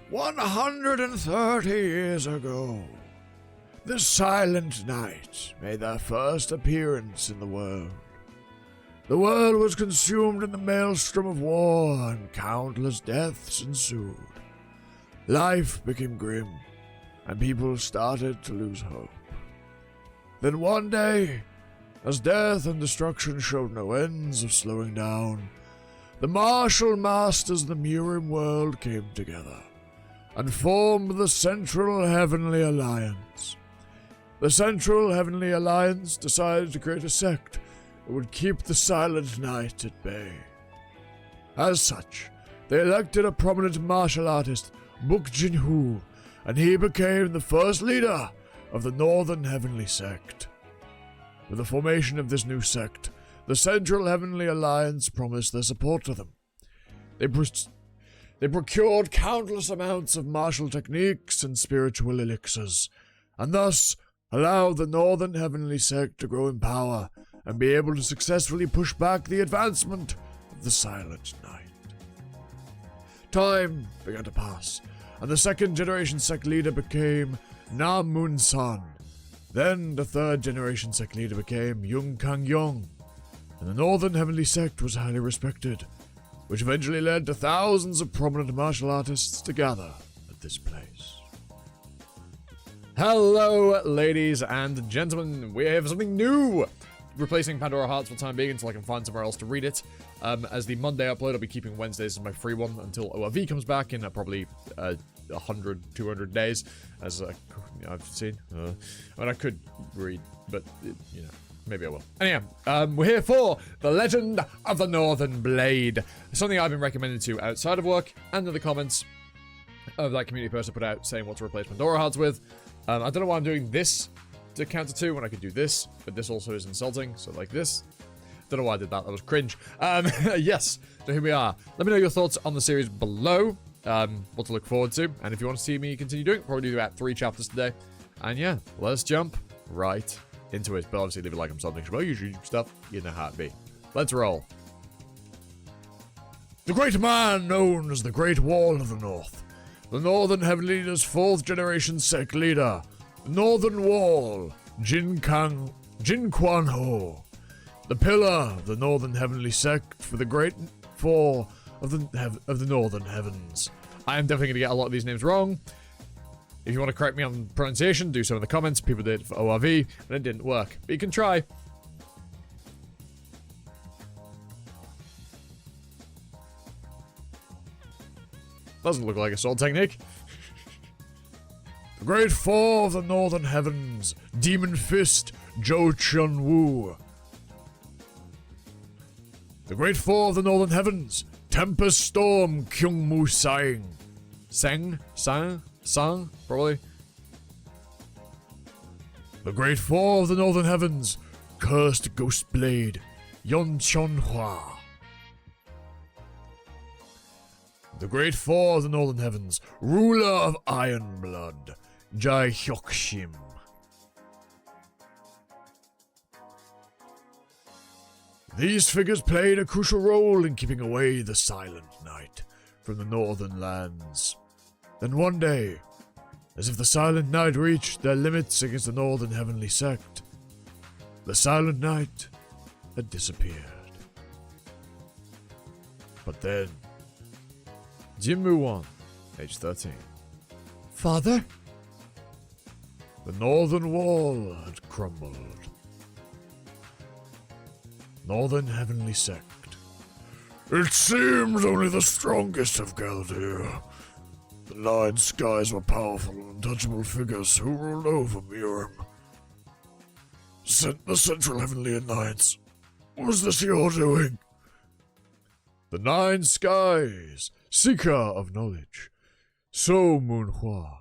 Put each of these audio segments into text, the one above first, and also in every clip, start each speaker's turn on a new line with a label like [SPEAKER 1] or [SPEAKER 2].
[SPEAKER 1] 130 years ago, the Silent Night made their first appearance in the world. The world was consumed in the maelstrom of war, and countless deaths ensued. Life became grim, and people started to lose hope. Then one day, as death and destruction showed no ends of slowing down, the martial masters of the Murim world came together and formed the Central Heavenly Alliance. The Central Heavenly Alliance decided to create a sect that would keep the Silent Night at bay. As such, they elected a prominent martial artist, Buk Jinhu, and he became the first leader of the Northern Heavenly Sect. With the formation of this new sect, the Central Heavenly Alliance promised their support to them. They procured countless amounts of martial techniques and spiritual elixirs, and thus allowed the Northern Heavenly Sect to grow in power and be able to successfully push back the advancement of the Silent Night. Time began to pass, and the second generation sect leader became Nam Mun San. Then the third generation sect leader became Yung Kang Yong, and the Northern Heavenly Sect was highly respected, which eventually led to thousands of prominent martial artists to gather at this place.
[SPEAKER 2] Hello, ladies and gentlemen. We have something new, replacing Pandora Hearts for the time being until I can find somewhere else to read it. As the Monday upload, I'll be keeping Wednesdays as my free one until ORV comes back in probably 100, 200 days, as I've seen. And I could read, but, maybe I will. Anyhow, we're here for The Legend of the Northernblade. Something I've been recommended to outside of work and in the comments of that community post I put out saying what to replace Pandora Hearts with. I don't know why I'm doing this to counter 2 when I could do this, but this also is insulting, so like this. Don't know why I did that, that was cringe. Yes, so here we are. Let me know your thoughts on the series below, what to look forward to, and if you want to see me continue doing it, probably do about 3 chapters today. And yeah, let's jump right into it, but obviously leave a like on something about YouTube stuff, you know how it be. Let's roll.
[SPEAKER 1] The great man known as the Great Wall of the North, the Northern Heavenly Leader's 4th generation sect leader, the Northern Wall, Jin Quan Ho, the pillar of the Northern Heavenly Sect for the Great Four of the Northern Heavens.
[SPEAKER 2] I am definitely going to get a lot of these names wrong. If you want to correct me on pronunciation, do so in the comments. People did it for ORV, and it didn't work. But you can try. Doesn't look like a sword technique.
[SPEAKER 1] The Great Four of the Northern Heavens, Demon Fist, Jo Chun Woo. The Great Four of the Northern Heavens, Tempest Storm, Kyung Mu Sang.
[SPEAKER 2] Sang, probably.
[SPEAKER 1] The Great Four of the Northern Heavens, Cursed Ghost Blade, Yon Chon Hua. The Great Four of the Northern Heavens, Ruler of Iron Blood, Jai Hyuk Shim. These figures played a crucial role in keeping away the Silent Night from the northern lands. Then one day, as if the Silent Night reached their limits against the Northern Heavenly Sect, the Silent Night had disappeared. But then,
[SPEAKER 2] Jin Mu-won, age 13.
[SPEAKER 1] Father? The Northern Wall had crumbled. Northern Heavenly Sect. It seems only the strongest have gathered here. The 9 skies were powerful and untouchable figures who ruled over Murim. The Central Heavenly Alliance. Was this your doing? The 9 skies, seeker of knowledge. So Moonhua.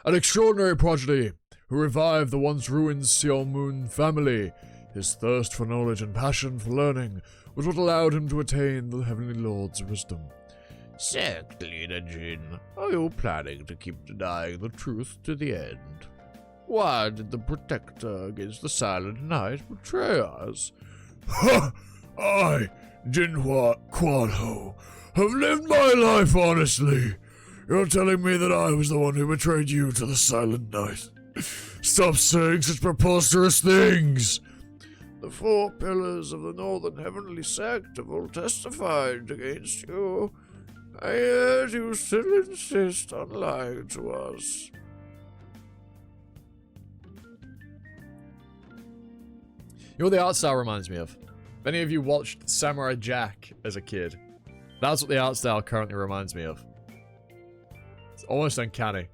[SPEAKER 1] An extraordinary prodigy who revived the once ruined Xiao Moon family. His thirst for knowledge and passion for learning was what allowed him to attain the Heavenly Lord's wisdom. Sect Leader Jin, are you planning to keep denying the truth to the end? Why did the Protector against the Silent Night betray us? Ha! I, Jinhua Quan Ho, have lived my life honestly. You're telling me that I was the one who betrayed you to the Silent Knight. Stop saying such preposterous things! The 4 pillars of the Northern Heavenly Sect have all testified against you. And yet you still insist on lying to us.
[SPEAKER 2] You know what the art style reminds me of? If any of you watched Samurai Jack as a kid, that's what the art style currently reminds me of. It's almost uncanny.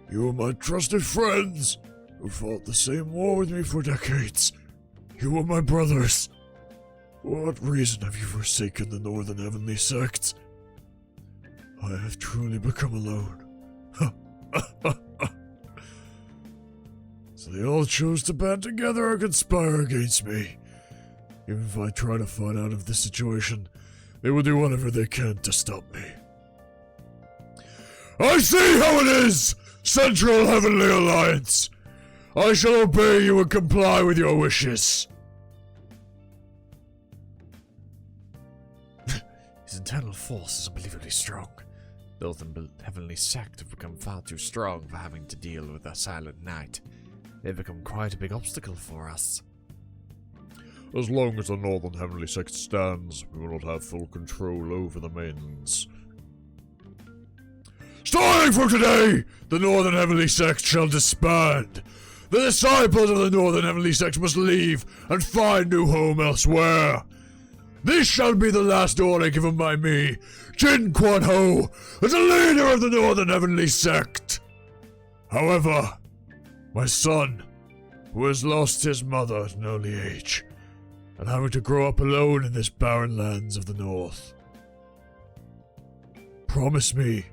[SPEAKER 1] You were my trusted friends, who fought the same war with me for decades. You were my brothers. For what reason have you forsaken the Northern Heavenly Sect? I have truly become alone. So they all chose to band together and conspire against me. Even if I try to fight out of this situation, they will do whatever they can to stop me. I see how it is, Central Heavenly Alliance! I shall obey you and comply with your wishes.
[SPEAKER 2] His internal force is unbelievably strong. The Northern Heavenly Sect have become far too strong for having to deal with the Silent Knight. They've become quite a big obstacle for us.
[SPEAKER 1] As long as the Northern Heavenly Sect stands, we will not have full control over the mains. Starting from today, the Northern Heavenly Sect shall disband. The disciples of the Northern Heavenly Sect must leave and find new home elsewhere. This shall be the last order given by me, Jin Quan Ho, as the leader of the Northern Heavenly Sect. However, my son, who has lost his mother at an early age, and having to grow up alone in this barren lands of the north, promise me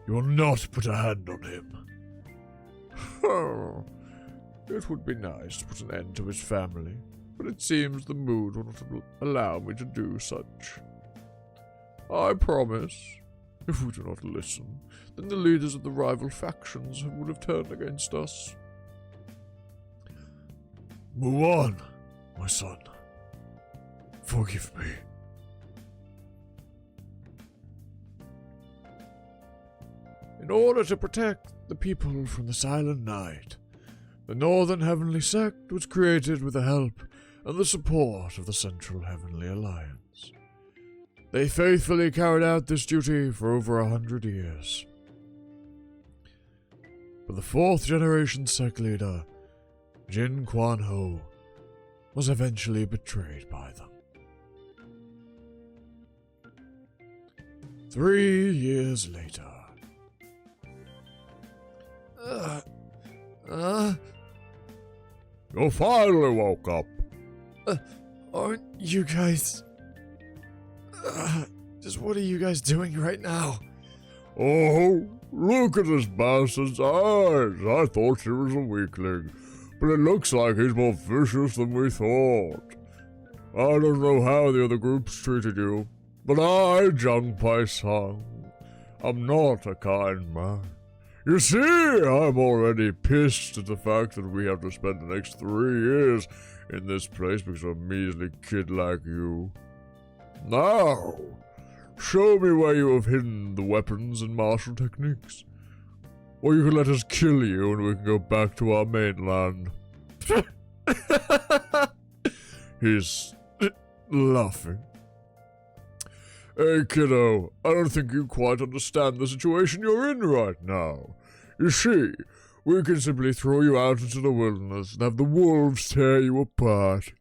[SPEAKER 1] you will not put a hand on him. Oh, it would be nice to put an end to his family, but it seems the mood will not allow me to do such. I promise, if we do not listen, then the leaders of the rival factions would have turned against us. Move on, my son. Forgive me. In order to protect the people from the Silent Knight, the Northern Heavenly Sect was created with the help and the support of the Central Heavenly Alliance. They faithfully carried out this duty for over 100 years. But the 4th generation sect leader, Jin Quan Ho, was eventually betrayed by them. 3 years later. You finally woke up. Aren't you guys... just what are you guys doing right now? Oh, look at this bastard's eyes. I thought he was a weakling, but it looks like he's more vicious than we thought. I don't know how the other groups treated you, but I, Junpei Sang, am not a kind man. You see, I'm already pissed at the fact that we have to spend the next 3 years in this place because of a measly kid like you. Now, show me where you have hidden the weapons and martial techniques. Or you can let us kill you and we can go back to our mainland. He's laughing. Hey, kiddo, I don't think you quite understand the situation you're in right now. You see, we can simply throw you out into the wilderness and have the wolves tear you apart.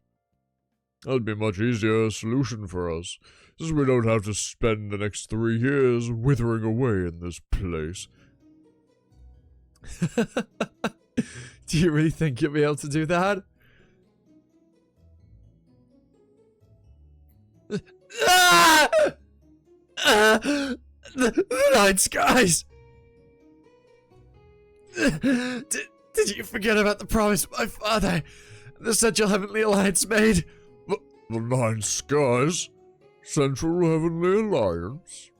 [SPEAKER 1] That'd be a much easier solution for us, since we don't have to spend the next 3 years withering away in this place.
[SPEAKER 2] Do you really think you'll be able to do that? The night skies! Did you forget about the promise my father, the Central Heavenly Alliance made?
[SPEAKER 1] The 9 skies? Central Heavenly Alliance?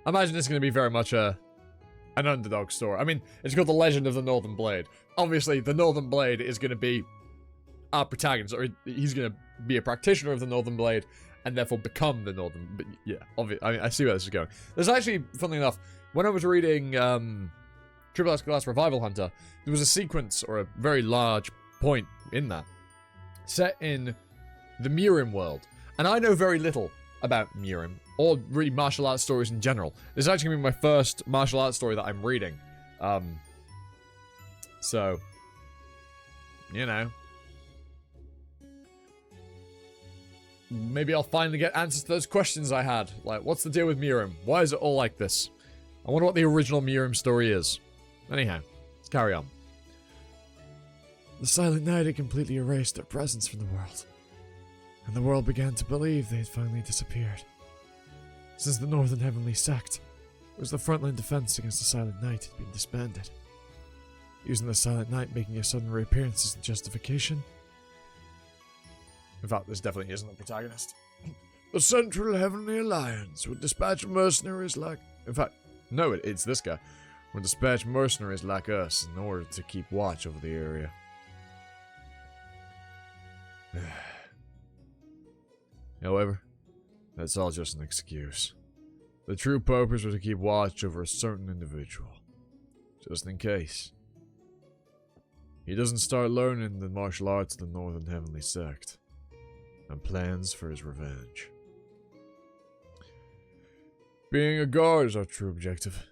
[SPEAKER 2] I imagine it's going to be very much an underdog story. I mean, it's called The Legend of the Northernblade. Obviously, the Northernblade is going to be our protagonist, or he's going to be a practitioner of the Northernblade, and therefore become the Northern. But yeah, obviously, I see where this is going. There's actually, funnily enough, when I was reading Triple S Glass Revival Hunter, there was a sequence or a very large point in that set in the Mirim world, and I know very little about Mirim or really martial arts stories in general. This is actually going to be my first martial arts story that I'm reading. So, you know, maybe I'll finally get answers to those questions I had. Like, what's the deal with Mirim? Why is it all like this? I wonder what the original Mirim story is. Anyhow, let's carry on.
[SPEAKER 1] The Silent Night had completely erased their presence from the world, and the world began to believe they had finally disappeared. Since the Northern Heavenly Sect was the frontline defense against the Silent Night had been disbanded, using the Silent Night making a sudden reappearance as the justification.
[SPEAKER 2] In fact, this definitely isn't the protagonist.
[SPEAKER 1] The Central Heavenly Alliance would dispatch mercenaries like...
[SPEAKER 2] In fact, no, it's this guy. Would dispatch mercenaries like us in order to keep watch over the area. However, that's all just an excuse. The true purpose was to keep watch over a certain individual. Just in case he doesn't start learning the martial arts of the Northern Heavenly Sect, and plans for his revenge. Being a guard is our true objective,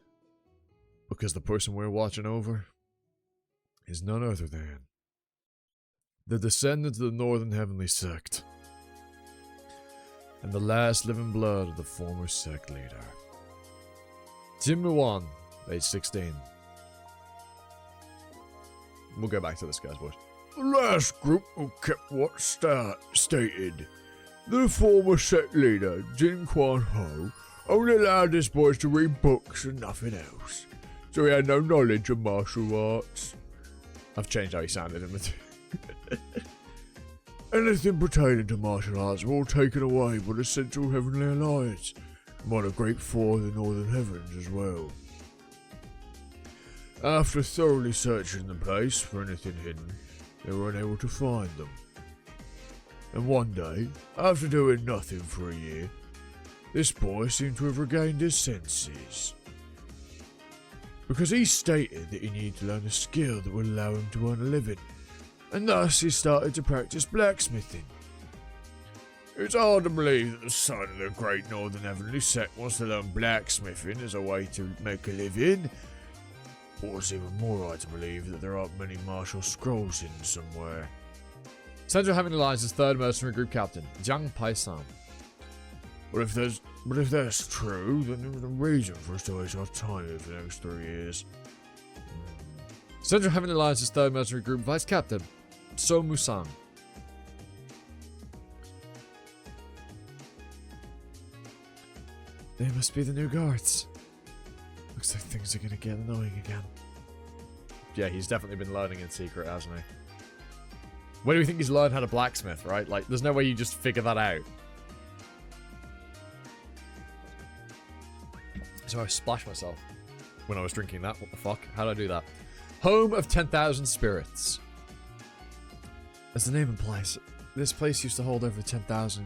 [SPEAKER 2] because the person we're watching over is none other than the descendant of the Northern Heavenly Sect, and the last living blood of the former sect leader. Tim Muan, age 16. We'll go back to this guy's voice.
[SPEAKER 1] The last group who kept what stated. The former sect leader, Jin Quan Ho, only allowed his boys to read books and nothing else, so he had no knowledge of martial arts.
[SPEAKER 2] I've changed how he sounded in the
[SPEAKER 1] Anything pertaining to martial arts were all taken away by the Central Heavenly Alliance, and by the Great Four of the Northern Heavens as well. After thoroughly searching the place for anything hidden, they were unable to find them. And one day, after doing nothing for a year, this boy seemed to have regained his senses, because he stated that he needed to learn a skill that would allow him to earn a living, and thus he started to practice blacksmithing. It's hard to believe that the son of the great Northern Heavenly Sect wants to learn blacksmithing as a way to make a living. Or it's even more hard to believe that there aren't many martial scrolls hidden somewhere.
[SPEAKER 2] Central Heavenly Alliance's third mercenary group captain, Jiang Pai-san.
[SPEAKER 1] But if that's true, then there's no reason for us to waste our time here for the next 3 years.
[SPEAKER 2] Central Heavenly Alliance's third mercenary group vice captain, So Musang.
[SPEAKER 1] They must be the new guards. Looks like things are gonna get annoying again.
[SPEAKER 2] Yeah, he's definitely been learning in secret, hasn't he? Where do we think he's learned how to blacksmith, right? Like, there's no way you just figure that out. So I splashed myself when I was drinking that. What the fuck? How did I do that? Home of 10,000 spirits.
[SPEAKER 1] As the name implies, this place used to hold over 10,000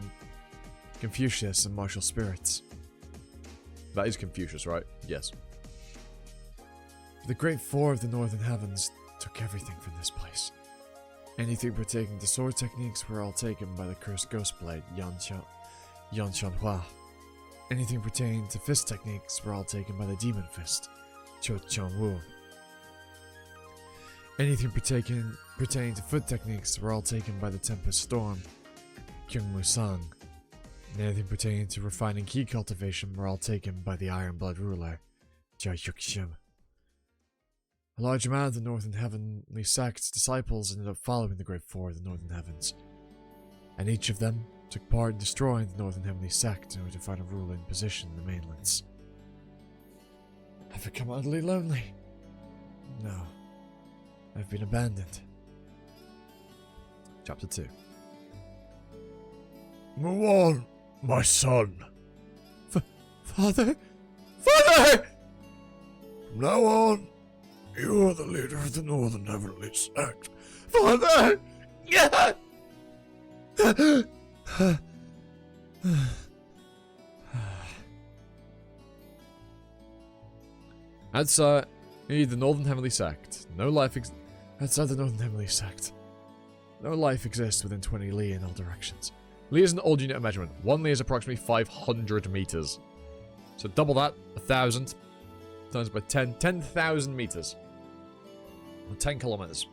[SPEAKER 1] Confucius and martial spirits.
[SPEAKER 2] That is Confucius, right? Yes.
[SPEAKER 1] The Great Four of the Northern Heavens took everything from this place. Anything pertaining to sword techniques were all taken by the cursed Ghostblade, Yan Qianhua. Anything pertaining to fist techniques were all taken by the Demon Fist, Qiu Qianwu. Anything pertaining to foot techniques were all taken by the Tempest Storm, Kyung Musang. And anything pertaining to refining ki cultivation were all taken by the Iron Blood ruler, Jia Yuxim. A large amount of the Northern Heavenly Sect's disciples ended up following the Great Four of the Northern Heavens, and each of them took part in destroying the Northern Heavenly Sect in order to find a ruling position in the mainlands. I've become utterly lonely. No, I've been abandoned.
[SPEAKER 2] Chapter 2.
[SPEAKER 1] Muan, my son.
[SPEAKER 2] Father? Father!
[SPEAKER 1] From now on, you are the leader of the Northern Heavenly Sect.
[SPEAKER 2] Father! Yeah! Outside the Northern Heavenly Sect, no life outside the Northern Heavenly Sect. No life exists within 20 li in all directions. Li is an old unit of measurement. 1 li is approximately 500 meters. So double that, 1,000 times by 10,000 meters. Or 10 kilometers.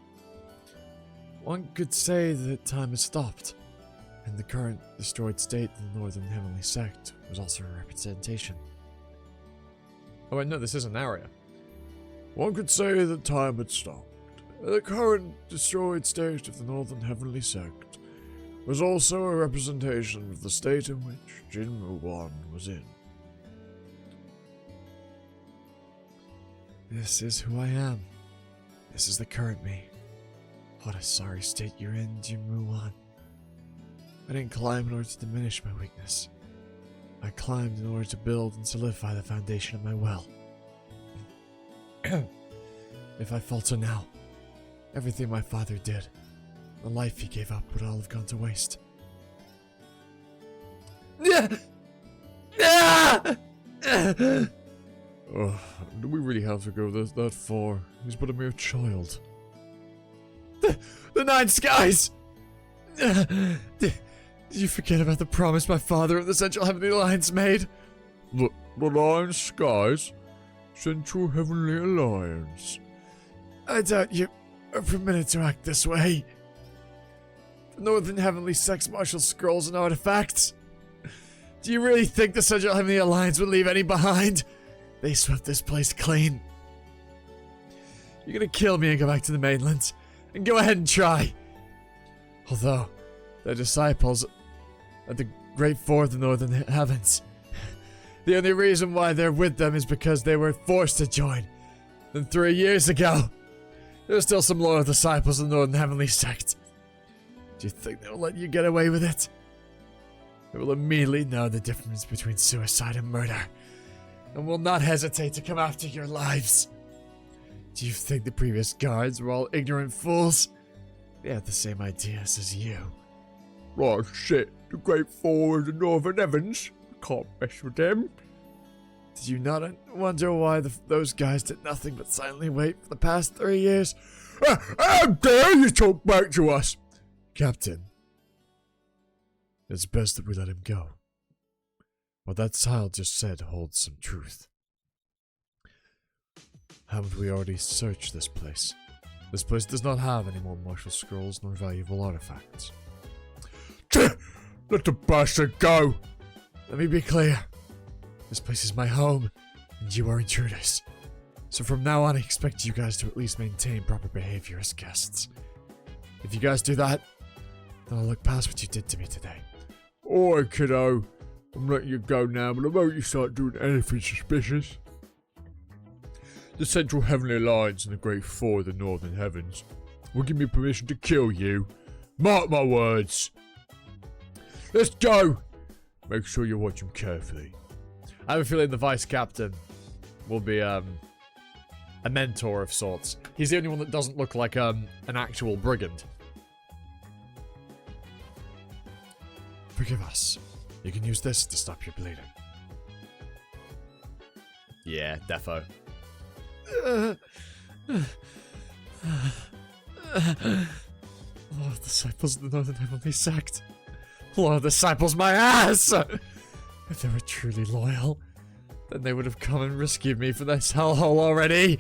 [SPEAKER 2] One could say that time has stopped, and the current destroyed state of the Northern Heavenly Sect was also a representation. Oh wait, no, this is an area.
[SPEAKER 1] One could say that time had stopped. The current destroyed state of the Northern Heavenly Sect was also a representation of the state in which Jinmu 1 was in.
[SPEAKER 2] This is who I am. This is the current me. What a sorry state you're in, Jinmu 1. I didn't climb in order to diminish my weakness. I climbed in order to build and solidify the foundation of my will. If I falter now, everything my father did, the life he gave up would all have gone to waste.
[SPEAKER 1] Do we really have to go that far? He's but a mere child.
[SPEAKER 2] The Nine Skies! Did you forget about the promise my father of the Central Heavenly Alliance made?
[SPEAKER 1] The Nine Skies? Central Heavenly Alliance?
[SPEAKER 2] I doubt you are permitted to act this way. The Northern Heavenly Sect's martial scrolls and artifacts. Do you really think the Central Heavenly Alliance would leave any behind? They swept this place clean. You're gonna kill me and go back to the mainland. And go ahead and try. Although, their disciples at the Great Four of the Northern Heavens. The only reason why they're with them is because they were forced to join. Then 3 years ago, there are still some loyal disciples of the Northern Heavenly Sect. Do you think they'll let you get away with it? They will immediately know the difference between suicide and murder, and will not hesitate to come after your lives. Do you think the previous guards were all ignorant fools? They have the same ideas as you.
[SPEAKER 1] Oh shit, the Great Four of the Northern Heavens. Can't mess with them.
[SPEAKER 2] Did you not wonder why those guys did nothing but silently wait for the past 3 years?
[SPEAKER 1] How dare you talk back to us?
[SPEAKER 2] Captain, it's best that we let him go. What that child just said holds some truth. Haven't we already searched this place? This place does not have any more martial scrolls nor valuable artifacts.
[SPEAKER 1] Let the bastard go!
[SPEAKER 2] Let me be clear. This place is my home, and you are intruders. So from now on, I expect you guys to at least maintain proper behavior as guests. If you guys do that, then I'll look past what you did to me today.
[SPEAKER 1] Alright, kiddo. I'm letting you go now, but I won't you start doing anything suspicious. The Central Heavenly Alliance and the Great Four of the Northern Heavens will give me permission to kill you. Mark my words. Let's go! Make sure you watch him carefully.
[SPEAKER 2] I have a feeling the Vice Captain will be, a mentor of sorts. He's the only one that doesn't look like, an actual brigand. Forgive us. You can use this to stop your bleeding. Yeah, defo. Lord, disciples of the Northern Heavenly Sect. Lord, disciples, my ass! If they were truly loyal, then they would have come and rescued me from this hellhole already.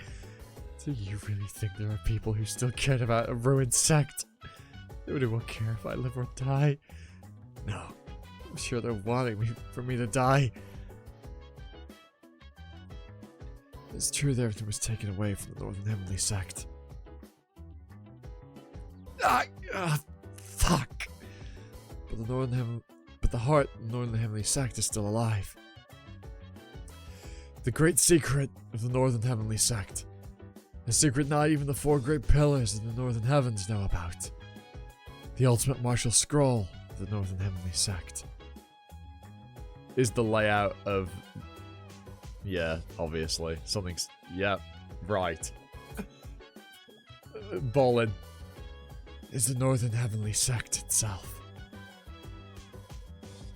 [SPEAKER 2] Do you really think there are people who still cared about a ruined sect? Nobody will care if I live or die. No, I'm sure they're wanting for me to die. It's true that everything was taken away from the Northern Heavenly Sect. Fuck! But the heart of the Northern Heavenly Sect is still alive. The great secret of the Northern Heavenly Sect. A secret not even the 4 great pillars of the Northern Heavens know about. The ultimate martial scroll of the Northern Heavenly Sect. Is the layout of... Yeah, obviously. Something's... Yeah, right. Bolin. Is the Northern Heavenly Sect itself.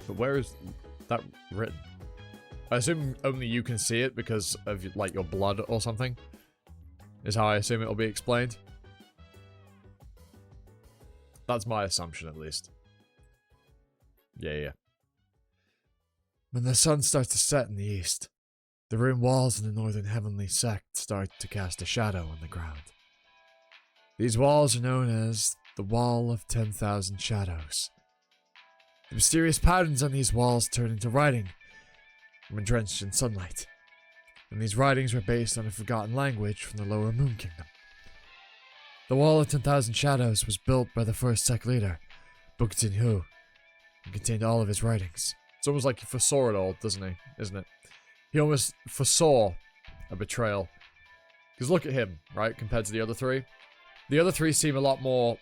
[SPEAKER 2] But where is that written? I assume only you can see it because of, like, your blood or something. Is how I assume it'll be explained. That's my assumption, at least. Yeah.
[SPEAKER 1] When the sun starts to set in the east, the ruined walls in the northern heavenly sect start to cast a shadow on the ground. These walls are known as the Wall of 10,000 Shadows. The mysterious patterns on these walls turn into writing when drenched in sunlight, and these writings were based on a forgotten language from the Lower Moon Kingdom. The Wall of 10,000 Shadows was built by the first sect leader, Buktin Hu, and contained all of his writings.
[SPEAKER 2] It's almost like he foresaw it all, doesn't he? Isn't it? He almost foresaw a betrayal. Because look at him, right, compared to the other three. The other three seem a lot more,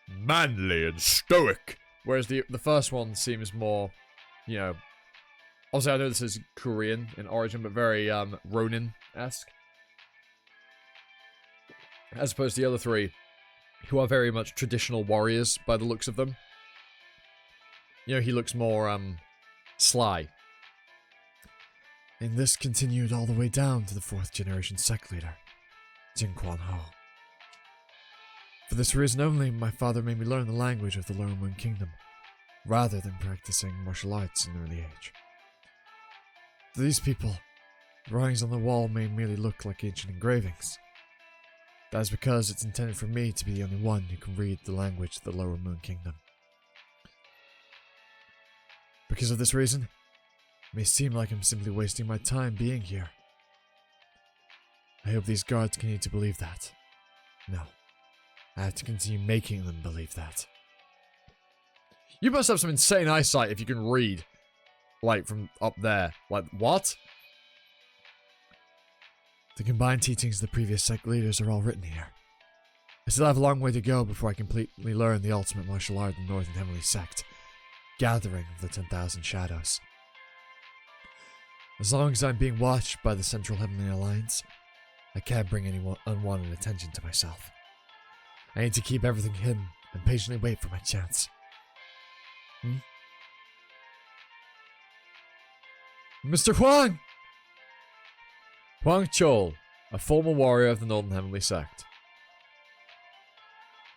[SPEAKER 2] manly and stoic. Whereas the first one seems more, obviously I know this is Korean in origin, but very Ronin-esque. As opposed to the other three, who are very much traditional warriors by the looks of them. He looks more, sly.
[SPEAKER 1] And this continued all the way down to the 4th generation sect leader, Jin Quan Ho. For this reason only, my father made me learn the language of the Lower Moon Kingdom, rather than practicing martial arts in an early age. To these people, the writings on the wall may merely look like ancient engravings. That is because it's intended for me to be the only one who can read the language of the Lower Moon Kingdom. Because of this reason, it may seem like I'm simply wasting my time being here. I hope these guards continue to believe that. No, I have to continue making them believe that.
[SPEAKER 2] You must have some insane eyesight if you can read. Like, from up there. Like, what?
[SPEAKER 1] The combined teachings of the previous sect leaders are all written here. I still have a long way to go before I completely learn the ultimate martial art of the Northern Heavenly Sect, Gathering of the 10,000 Shadows. As long as I'm being watched by the Central Heavenly Alliance, I can't bring any unwanted attention to myself. I need to keep everything hidden and patiently wait for my chance.
[SPEAKER 2] Mr. Huang! Huang Chol, a former warrior of the Northern Heavenly Sect.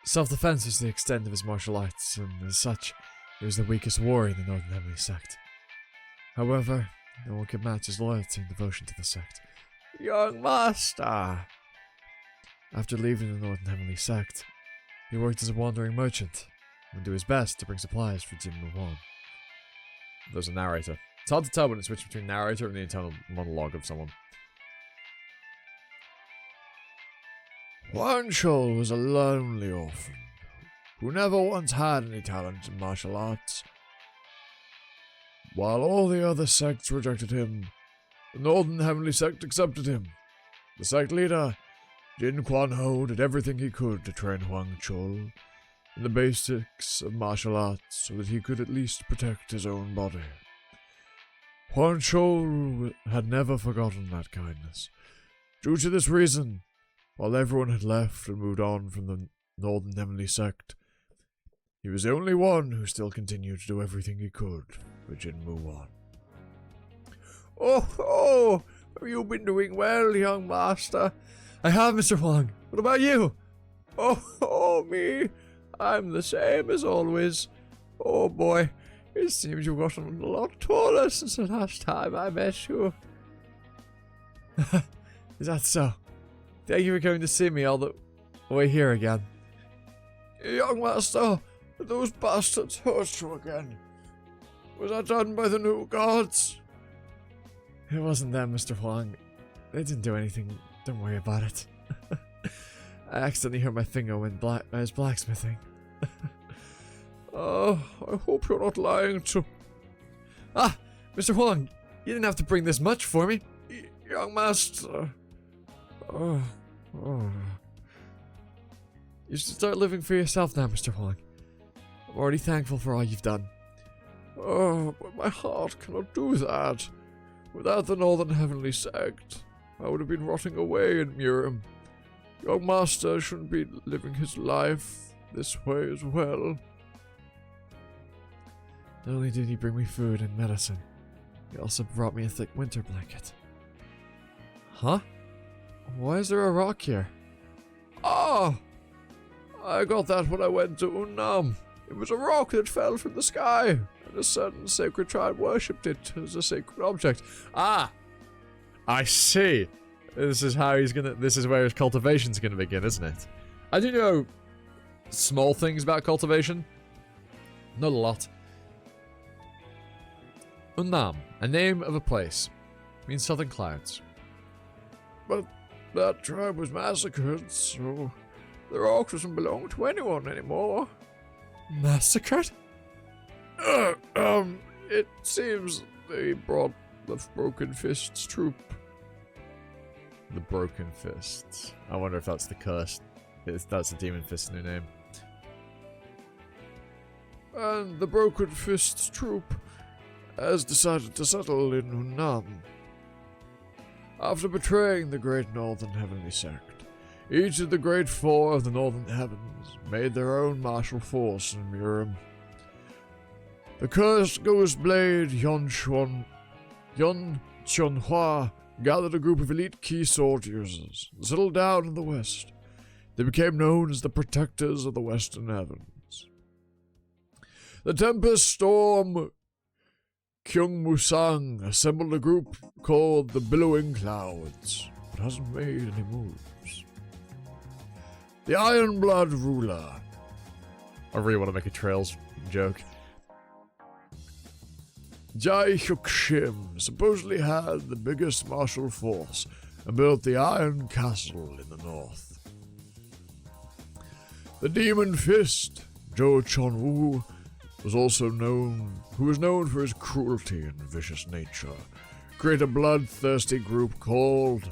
[SPEAKER 1] Self-defense is the extent of his martial arts, and as such, he was the weakest warrior in the Northern Heavenly Sect. However, no one could match his loyalty and devotion to the sect.
[SPEAKER 2] Young master!
[SPEAKER 1] After leaving the Northern Heavenly Sect, he worked as a wandering merchant, and would do his best to bring supplies for Jin Mu-won.
[SPEAKER 2] There's a narrator. It's hard to tell when it's switched between narrator and the internal monologue of someone.
[SPEAKER 1] Huang Chol was a lonely orphan, who never once had any talent in martial arts. While all the other sects rejected him, the Northern Heavenly Sect accepted him. The sect leader, Jin Quan Ho, did everything he could to train Huang Chol in the basics of martial arts so that he could at least protect his own body. Huang Chol had never forgotten that kindness. Due to this reason, while everyone had left and moved on from the Northern Heavenly Sect, he was the only one who still continued to do everything he could for Jin Mu-won.
[SPEAKER 2] Oh, have you been doing well, young master?
[SPEAKER 1] I have, Mr. Huang. What about you?
[SPEAKER 2] Oh, me. I'm the same as always. Oh boy, it seems you've gotten a lot taller since the last time I met you.
[SPEAKER 1] Is that so? Thank you for coming to see me all the way here again.
[SPEAKER 2] Young master, those bastards hurt you again. Was that done by the new guards?
[SPEAKER 1] It wasn't them, Mr. Huang. They didn't do anything. Don't worry about it. I accidentally hurt my finger when I was blacksmithing.
[SPEAKER 2] I hope you're not lying to...
[SPEAKER 1] Ah, Mr. Huang, you didn't have to bring this much for me.
[SPEAKER 2] Young master...
[SPEAKER 1] You should start living for yourself now, Mr. Huang. I'm already thankful for all you've done.
[SPEAKER 2] But my heart cannot do that. Without the Northern Heavenly Sect, I would have been rotting away in Murim. Young master shouldn't be living his life this way as well. Not only did he bring me food and medicine, he also brought me a thick winter blanket. Huh? Why is there a rock here? Oh! I got that when I went to Unnam. It was a rock that fell from the sky, and a certain sacred tribe worshipped it as a sacred object. Ah! I see. This is how this is where his cultivation's gonna begin, isn't it? I do know small things about cultivation. Not a lot. Unnam, a name of a place, means southern clouds.
[SPEAKER 1] But that tribe was massacred, so the rock doesn't belong to anyone anymore.
[SPEAKER 2] Massacred?
[SPEAKER 1] It seems they brought the Broken Fists troop.
[SPEAKER 2] The Broken Fists. I wonder if that's the curse. If that's the Demon Fist's new name.
[SPEAKER 1] And the Broken Fists troop has decided to settle in Hunnam. After betraying the Great Northern Heavenly Sect, each of the Great Four of the Northern Heavens made their own martial force in Murim. The cursed Ghost Blade Yon Chunhua gathered a group of elite key sword users and settled down in the west. They became known as the Protectors of the Western Heavens. The Tempest Storm Kyung Musang assembled a group called the Billowing Clouds, but hasn't made any moves. The Ironblood Ruler.
[SPEAKER 2] I really want to make a Trails joke.
[SPEAKER 1] Jai Hyuk Shim supposedly had the biggest martial force and built the Iron Castle in the north. The Demon Fist, Zhou Chonwu, who was known for his cruelty and vicious nature, created a bloodthirsty group called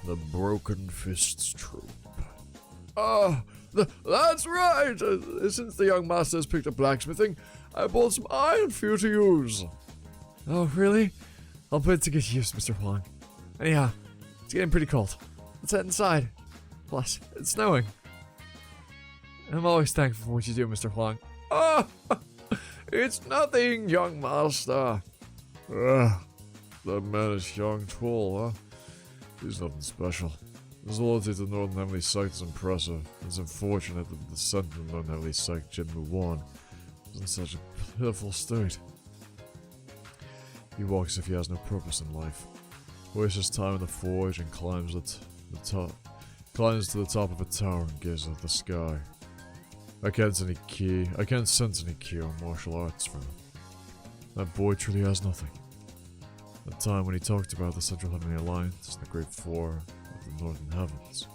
[SPEAKER 1] the Broken Fists Troop. That's right! Since the young master has picked up blacksmithing, I bought some iron for you to use.
[SPEAKER 2] Oh, really? I'll put it to good use, Mr. Huang. Anyhow, it's getting pretty cold. Let's head inside. Plus, it's snowing. I'm always thankful for what you do, Mr. Huang.
[SPEAKER 1] Ah! It's nothing, young master. That man is young, tall, huh? He's nothing special. His loyalty to the Northern Heavenly Sect is impressive. It's unfortunate that the descent of the Northern Heavenly Sect, Jinmu Wan, is in such a pitiful state. He walks as if he has no purpose in life. Wastes his time in the forge and climbs to the top of a tower and gazes at the sky. I can't sense any key or martial arts from him. That boy truly has nothing. That time when he talked about the Central Heavenly Alliance and the Great Four of the Northern Heavens.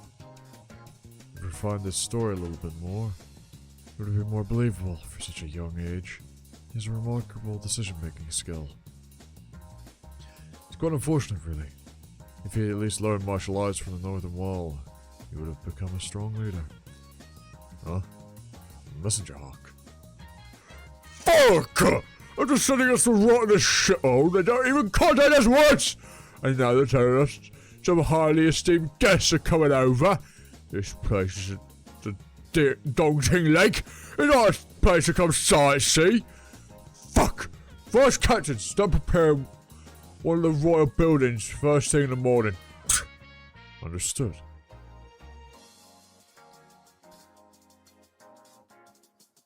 [SPEAKER 1] If we find this story a little bit more, it would be more believable for such a young age. He has a remarkable decision-making skill. It's quite unfortunate, really. If he had at least learned martial arts from the Northern Wall, he would have become a strong leader. Huh? Messenger Hawk. Fuck! I'm just sending us to rot in this shithole. They don't even contact us once! And now they're telling us some highly esteemed guests are coming over. This place is a Dongting Lake. It's not a place to come sightsee. Fuck! Vice Captain, start preparing one of the royal buildings first thing in the morning. Understood.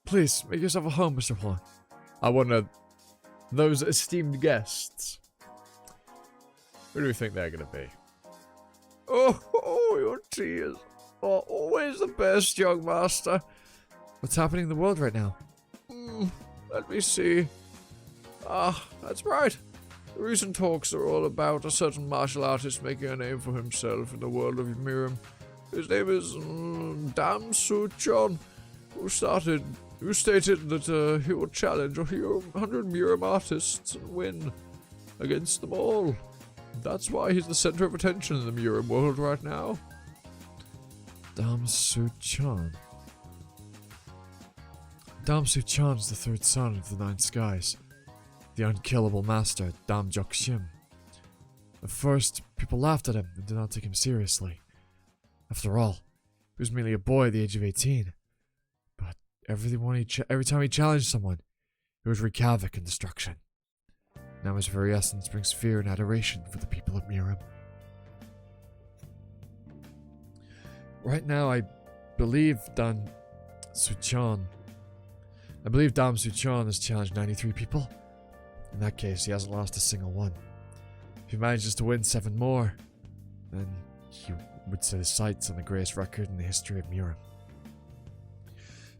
[SPEAKER 2] Please, make yourself a home, Mr. Huang. I wonder, those esteemed guests, who do we think they're gonna be?
[SPEAKER 1] Oh, your tears are always the best, young master.
[SPEAKER 2] What's happening in the world right now?
[SPEAKER 1] Let me see. That's right. The recent talks are all about a certain martial artist making a name for himself in the world of Mirim. His name is Dam Su-chon, who stated that he would challenge 100 Mirim artists and win against them all. That's why he's the center of attention in the Mirim world right now.
[SPEAKER 2] Dam Su-chan. Dam Su-chan is the third son of the Nine Skies. The unkillable master, Dam Jokshim. At first, people laughed at him and did not take him seriously. After all, he was merely a boy at the age of 18. But every time he challenged someone,
[SPEAKER 1] It would wreak havoc and destruction. Now his very essence brings fear and adoration for the people of Miram.
[SPEAKER 2] Right now, I believe Dan Suchan has challenged 93 people.
[SPEAKER 1] In that case, he hasn't lost a single one. If he manages to win 7 more, then he would set his sights on the greatest record in the history of Miram.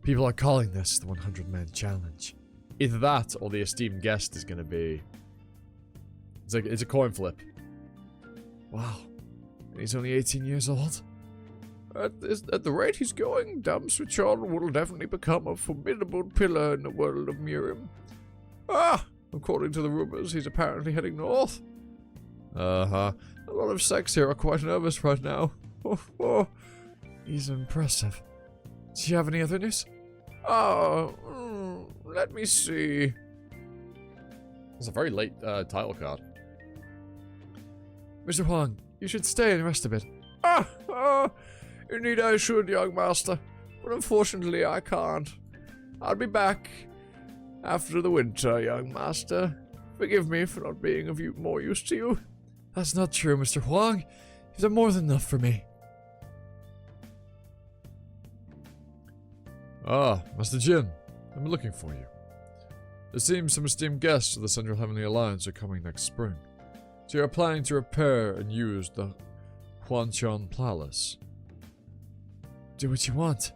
[SPEAKER 1] People are calling this the 100-man challenge.
[SPEAKER 2] Either that, or the esteemed guest is going to be... It's a coin flip.
[SPEAKER 1] Wow. And he's only 18 years old?
[SPEAKER 2] At the rate he's going, Dam Suchan will definitely become a formidable pillar in the world of Miram. According to the rumors, he's apparently heading north. A lot of sects here are quite nervous right now.
[SPEAKER 1] He's impressive. Do you have any other news?
[SPEAKER 2] Let me see. It's a very late title card.
[SPEAKER 1] Mr. Huang, you should stay and rest a bit.
[SPEAKER 2] Indeed I should, young master. But unfortunately I can't. I'll be back after the winter, young master. Forgive me for not being of more use to you.
[SPEAKER 1] That's not true, Mr. Huang. You've done more than enough for me.
[SPEAKER 2] Master Jin, I've been looking for you. It seems some esteemed guests of the Central Heavenly Alliance are coming next spring. So you're planning to repair and use the Huanchan Palace.
[SPEAKER 1] Do what you want.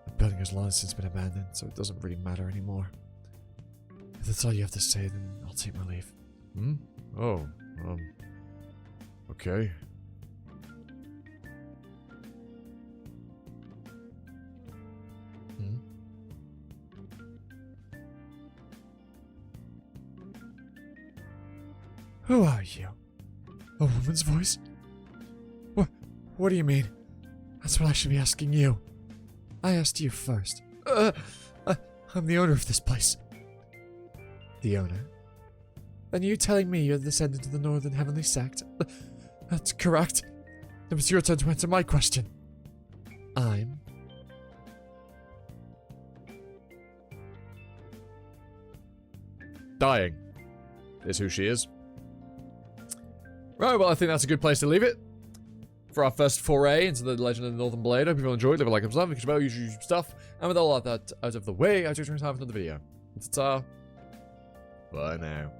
[SPEAKER 1] The building has long since been abandoned, so it doesn't really matter anymore. If that's all you have to say, then I'll take my leave.
[SPEAKER 2] Okay.
[SPEAKER 1] Who are you? A woman's voice? What do you mean? That's what I should be asking you. I asked you first. I'm the owner of this place. The owner? Then you telling me you're the descendant of the Northern Heavenly Sect? That's correct. It was your turn to answer my question. I'm...
[SPEAKER 2] Dying is who she is. Right, well, I think that's a good place to leave it for our first foray into the Legend of the Northernblade. I hope you all enjoyed. Leave a like and subscribe, because usual stuff. And with all of that out of the way, I'll just have another video. Ta-ta. Bye now.